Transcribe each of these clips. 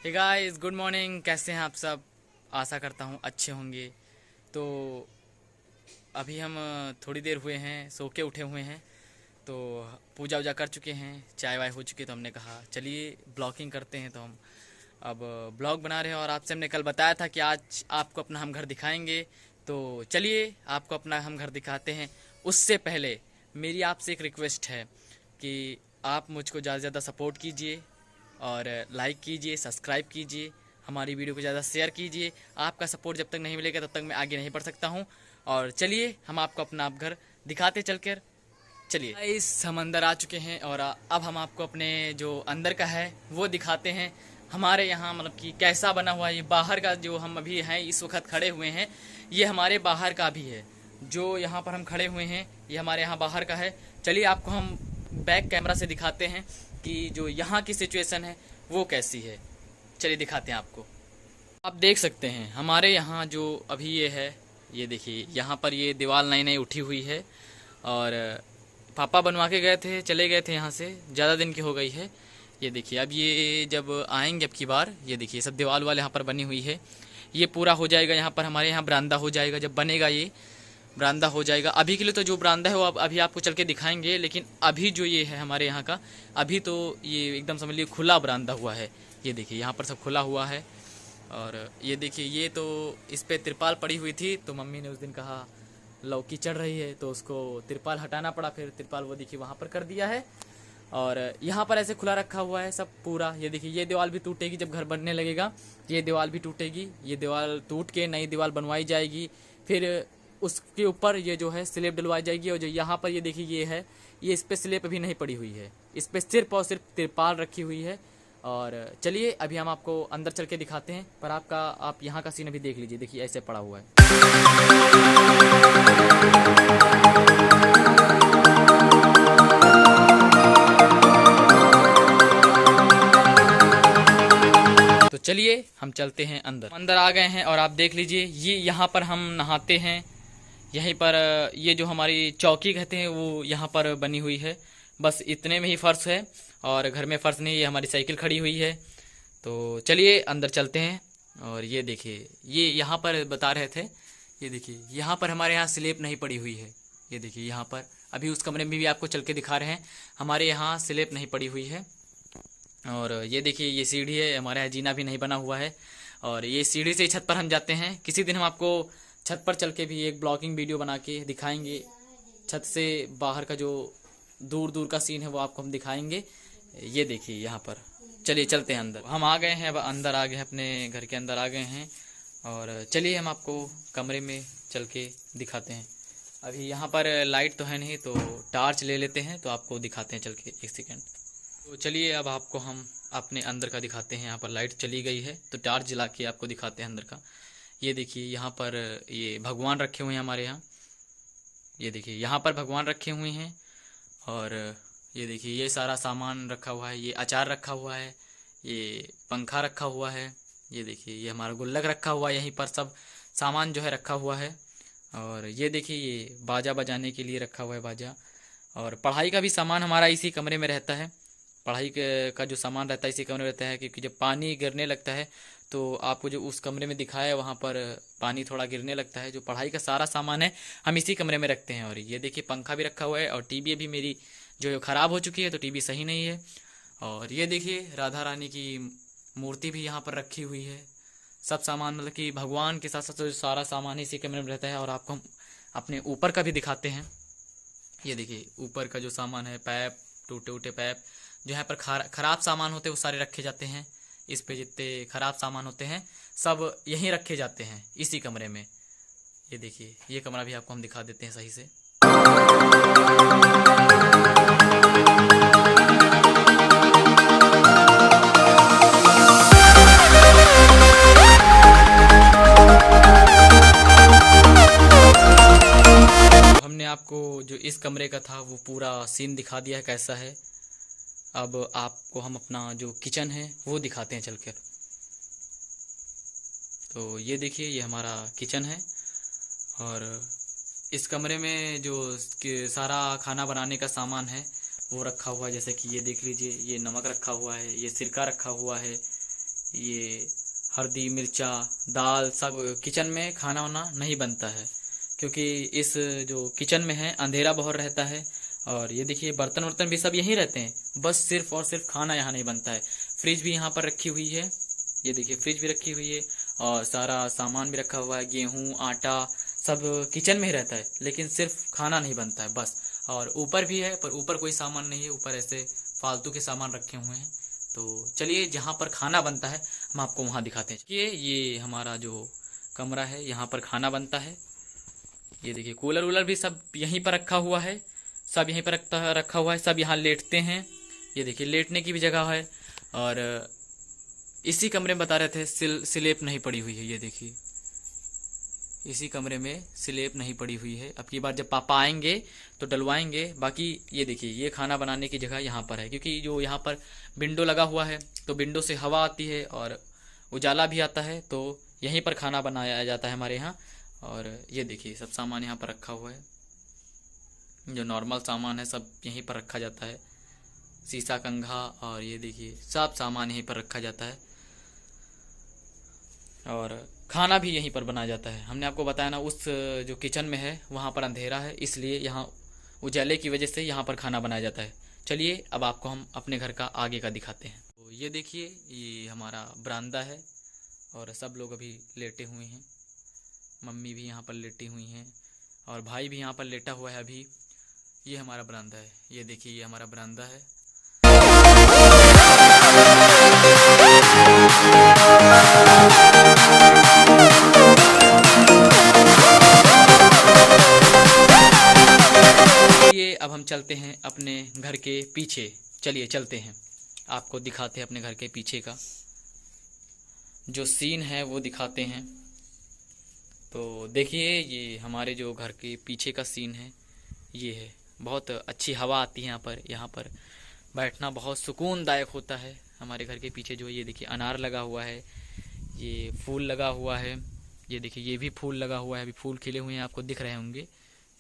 Hey guys, good morning. कैसे हैं आप सब? आशा करता हूँ अच्छे होंगे। तो अभी हम थोड़ी देर हुए हैं सो के उठे हुए हैं। तो पूजा वूजा कर चुके हैं, चाय वाय हो चुकी, तो हमने कहा चलिए ब्लॉगिंग करते हैं। तो हम अब ब्लॉग बना रहे हैं और आपसे हमने कल बताया था कि आज आपको अपना हम घर दिखाएंगे। तो चलिए आपको अपना हम घर दिखाते हैं। उससे पहले मेरी आपसे एक रिक्वेस्ट है कि आप मुझको ज़्यादा से ज़्यादा सपोर्ट कीजिए और लाइक कीजिए, सब्सक्राइब कीजिए, हमारी वीडियो को ज़्यादा शेयर कीजिए। आपका सपोर्ट जब तक नहीं मिलेगा तब तक मैं आगे नहीं बढ़ सकता हूँ। और चलिए हम आपको अपना आप घर दिखाते चलकर। चलिए इस हम अंदर आ चुके हैं और अब हम आपको अपने जो अंदर का है वो दिखाते हैं। हमारे यहाँ मतलब कि कैसा बना हुआ है। ये बाहर का जो हम अभी हैं इस वक्त खड़े हुए हैं, ये हमारे बाहर का भी है। जो यहाँ पर हम खड़े हुए हैं ये हमारे यहाँ बाहर का है। चलिए आपको हम बैक कैमरा से दिखाते हैं कि जो यहाँ की सिचुएशन है वो कैसी है। चलिए दिखाते हैं आपको। आप देख सकते हैं हमारे यहाँ जो अभी ये है, ये देखिए यहाँ पर ये दीवार नई नई उठी हुई है। और पापा बनवा के गए थे, चले गए थे यहाँ से, ज़्यादा दिन की हो गई है। ये देखिए अब ये जब आएंगे अब की बार, ये देखिए सब दीवार वाल यहाँ पर बनी हुई है। ये पूरा हो जाएगा, यहाँ पर हमारे यहाँ बरामदा हो जाएगा। जब बनेगा ये बरामदा हो जाएगा। अभी के लिए तो जो बरामदा है वो अभी आपको चल के दिखाएंगे, लेकिन अभी जो ये है हमारे यहाँ का, अभी तो ये एकदम समझ लीजिए खुला बरामदा हुआ है। ये देखिए यहाँ पर सब खुला हुआ है। और ये देखिए ये तो इस पे तिरपाल पड़ी हुई थी, तो मम्मी ने उस दिन कहा लौकी चढ़ रही है तो उसको तिरपाल हटाना पड़ा। फिर तिरपाल वो देखिए वहाँ पर कर दिया है। और यहाँ पर ऐसे खुला रखा हुआ है सब पूरा। ये देखिए ये दीवार भी टूटेगी जब घर बनने लगेगा, ये दीवार भी टूटेगी। ये दीवार टूट के नई दीवार बनवाई जाएगी। फिर उसके ऊपर ये जो है स्लेब डलवाई जाएगी। और जो यहाँ पर ये देखिए ये है, ये इस पर स्लेब अभी नहीं पड़ी हुई है, इस पर सिर्फ और सिर्फ तिरपाल रखी हुई है। और चलिए अभी हम आपको अंदर चल के दिखाते हैं। पर आप यहाँ का सीन अभी देख लीजिए। देखिए ऐसे पड़ा हुआ है। तो चलिए हम चलते हैं अंदर। अंदर आ गए हैं और आप देख लीजिए ये यहाँ पर हम नहाते हैं। यहीं पर ये जो हमारी चौकी कहते हैं वो यहाँ पर बनी हुई है। बस इतने में ही फर्श है और घर में फर्श नहीं, ये हमारी साइकिल खड़ी हुई है। तो चलिए अंदर चलते हैं। और ये देखिए ये यहाँ पर बता रहे थे, ये देखिए यहाँ पर हमारे यहाँ स्लेब नहीं पड़ी हुई है। ये देखिए यहाँ पर अभी उस कमरे में भी आपको चल के दिखा रहे हैं, हमारे यहाँ स्लेब नहीं पड़ी हुई है। और ये देखिए ये सीढ़ी है, हमारे यहाँ जीना भी नहीं बना हुआ है। और ये सीढ़ी से छत पर हम जाते हैं। किसी दिन हम आपको छत पर चल के भी एक ब्लॉगिंग वीडियो बना के दिखाएंगे। छत से बाहर का जो दूर दूर का सीन है वो आपको हम दिखाएंगे। ये देखिए यहाँ पर। चलिए चलते हैं अंदर। हम आ गए हैं, अब अंदर आ गए हैं, अपने घर के अंदर आ गए हैं। और चलिए हम आपको कमरे में चल के दिखाते हैं। अभी यहाँ पर लाइट तो है नहीं, तो टार्च ले लेते हैं तो आपको दिखाते हैं चल के। एक सेकेंड। तो चलिए अब आपको हम अपने अंदर का दिखाते हैं। यहाँ पर लाइट चली गई है तो टार्च जला के आपको दिखाते हैं अंदर का। ये देखिए यहाँ पर ये भगवान रखे हुए हैं हमारे यहाँ। ये देखिए यहाँ पर भगवान रखे हुए हैं। और ये देखिए ये सारा सामान रखा हुआ है। ये अचार रखा हुआ है, ये पंखा रखा हुआ है। ये देखिए ये हमारा गुल्लक रखा हुआ है, यहीं पर सब सामान जो है रखा हुआ है। और ये देखिए ये बाजा बजाने के लिए रखा हुआ है बाजा। और पढ़ाई का भी सामान हमारा इसी कमरे में रहता है। पढ़ाई का जो सामान रहता है इसी कमरे में रहता है, क्योंकि जब पानी गिरने लगता है तो आपको जो उस कमरे में दिखाया है वहाँ पर पानी थोड़ा गिरने लगता है। जो पढ़ाई का सारा सामान है हम इसी कमरे में रखते हैं। और ये देखिए पंखा भी रखा हुआ है। और टीवी अभी मेरी जो ख़राब हो चुकी है तो टीवी सही नहीं है। और ये देखिए राधा रानी की मूर्ति भी यहाँ पर रखी हुई है। सब सामान मतलब कि भगवान के साथ साथ जो सारा सामान इसी कमरे में रहता है। और आपको हम अपने ऊपर का भी दिखाते हैं। ये देखिए ऊपर का जो सामान है, पैप, टूटे उटे पैप, जो यहाँ पर खराब सामान होते हैं वो सारे रखे जाते हैं। इस पे जितने खराब सामान होते हैं सब यहीं रखे जाते हैं इसी कमरे में। ये देखिए ये कमरा भी आपको हम दिखा देते हैं सही से। हमने आपको जो इस कमरे का था वो पूरा सीन दिखा दिया है कैसा है। अब आपको हम अपना जो किचन है वो दिखाते हैं चलकर। तो ये देखिए ये हमारा किचन है। और इस कमरे में जो सारा खाना बनाने का सामान है वो रखा हुआ है। जैसे कि ये देख लीजिए ये नमक रखा हुआ है, ये सिरका रखा हुआ है, ये हल्दी मिर्चा दाल सब किचन में खाना वाना नहीं बनता है, क्योंकि इस जो किचन में है अंधेरा बहुत रहता है। और ये देखिए बर्तन वर्तन भी सब यहीं रहते हैं, बस सिर्फ और सिर्फ खाना यहाँ नहीं बनता है। फ्रिज भी यहाँ पर रखी हुई है, ये देखिए फ्रिज भी रखी हुई है और सारा सामान भी रखा हुआ है, गेहूँ आटा सब किचन में ही रहता है, लेकिन सिर्फ खाना नहीं बनता है बस। और ऊपर भी है, पर ऊपर कोई सामान नहीं है, ऊपर ऐसे फालतू के सामान रखे हुए हैं। तो चलिए जहाँ पर खाना बनता है हम आपको वहाँ दिखाते हैं। ये हमारा जो कमरा है, यहाँ पर खाना बनता है। ये देखिए कूलर वूलर भी सब यहीं पर रखा हुआ है, सब यहीं पर रखा हुआ है, सब यहाँ लेटते हैं। ये देखिए लेटने की भी जगह है। और इसी कमरे में बता रहे थे स्लेब नहीं पड़ी हुई है, ये देखिए इसी कमरे में स्लेब नहीं पड़ी हुई है। अब की बार जब पापा आएंगे तो डलवाएंगे। बाकी ये देखिए ये खाना बनाने की जगह यहाँ पर है, क्योंकि जो यहाँ पर विंडो लगा हुआ है तो विंडो से हवा आती है और उजाला भी आता है, तो यहीं पर खाना बनाया जाता है हमारे यहाँ। और ये देखिए सब सामान यहाँ पर रखा हुआ है, जो नॉर्मल सामान है सब यहीं पर रखा जाता है, शीशा कंघा और ये देखिए सब सामान यहीं पर रखा जाता है। और खाना भी यहीं पर बनाया जाता है। हमने आपको बताया ना, उस जो किचन में है वहाँ पर अंधेरा है, इसलिए यहाँ उजाले की वजह से यहाँ पर खाना बनाया जाता है। चलिए अब आपको हम अपने घर का आगे का दिखाते हैं। तो ये देखिए ये हमारा बरामदा है और सब लोग अभी लेटे हुए हैं, मम्मी भी यहाँ पर लेटी हुई हैं और भाई भी यहाँ पर लेटा हुआ है अभी। ये हमारा बरामदा है, ये देखिए ये हमारा बरामदा है। अब हम चलते हैं अपने घर के पीछे। चलिए चलते हैं, आपको दिखाते हैं अपने घर के पीछे का जो सीन है वो दिखाते हैं। तो देखिए ये हमारे जो घर के पीछे का सीन है, ये है। बहुत अच्छी हवा आती है यहाँ पर बैठना बहुत सुकूनदायक होता है। हमारे घर के पीछे जो ये देखिए अनार लगा हुआ है, ये फूल लगा हुआ है, ये देखिए ये भी फूल लगा हुआ है, अभी फूल खिले हुए हैं, आपको दिख रहे होंगे।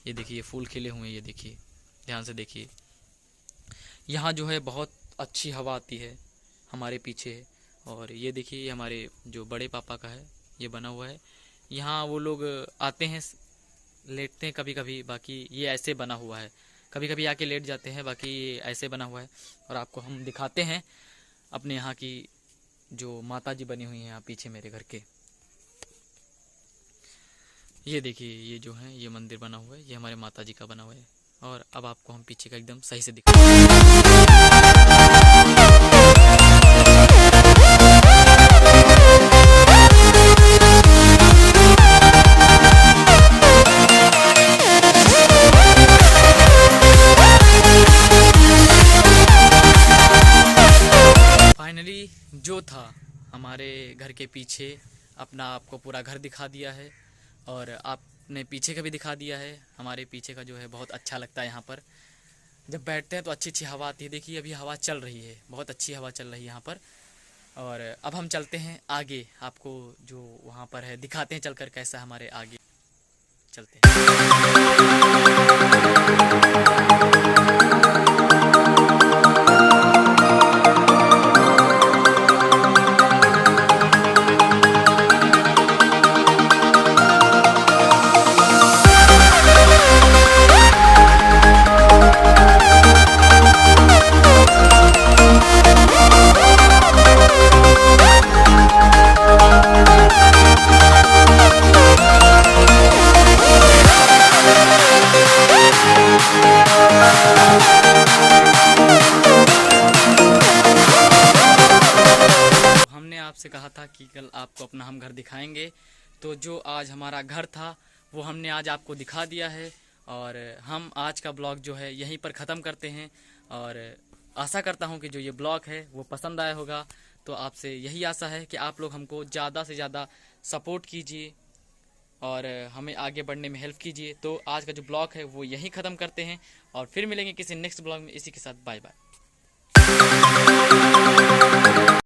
ये देखिए ये फूल खिले हुए हैं, ये देखिए ध्यान से देखिए। यहाँ जो है बहुत अच्छी हवा आती है हमारे पीछे। और ये देखिए ये हमारे जो बड़े पापा का है, ये बना हुआ है। यहाँ वो लोग आते हैं लेटते हैं कभी कभी, बाकी ये ऐसे बना हुआ है, कभी कभी आके लेट जाते हैं, बाकी ये ऐसे बना हुआ है। और आपको हम दिखाते हैं अपने यहाँ की जो माता जी बनी हुई हैं यहाँ पीछे मेरे घर के। ये देखिए ये जो है ये मंदिर बना हुआ है, ये हमारे माता जी का बना हुआ है। और अब आपको हम पीछे का एकदम सही से दिखाते फाइनली जो था हमारे घर के पीछे अपना आपको पूरा घर दिखा दिया है और आपने पीछे का भी दिखा दिया है। हमारे पीछे का जो है बहुत अच्छा लगता है यहाँ पर, जब बैठते हैं तो अच्छी अच्छी हवा आती है। देखिए अभी हवा चल रही है, बहुत अच्छी हवा चल रही है यहाँ पर। और अब हम चलते हैं आगे, आपको जो वहाँ पर है दिखाते हैं चलकर कैसा हमारे आगे चलते हैं। आपसे कहा था कि कल आपको अपना हम घर दिखाएंगे, तो जो आज हमारा घर था वो हमने आज आपको दिखा दिया है। और हम आज का ब्लॉग जो है यहीं पर ख़त्म करते हैं। और आशा करता हूं कि जो ये ब्लॉग है वो पसंद आया होगा। तो आपसे यही आशा है कि आप लोग हमको ज़्यादा से ज़्यादा सपोर्ट कीजिए और हमें आगे बढ़ने में हेल्प कीजिए। तो आज का जो ब्लॉग है वो यहीं ख़त्म करते हैं और फिर मिलेंगे किसी नेक्स्ट ब्लॉग में। इसी के साथ बाय बाय।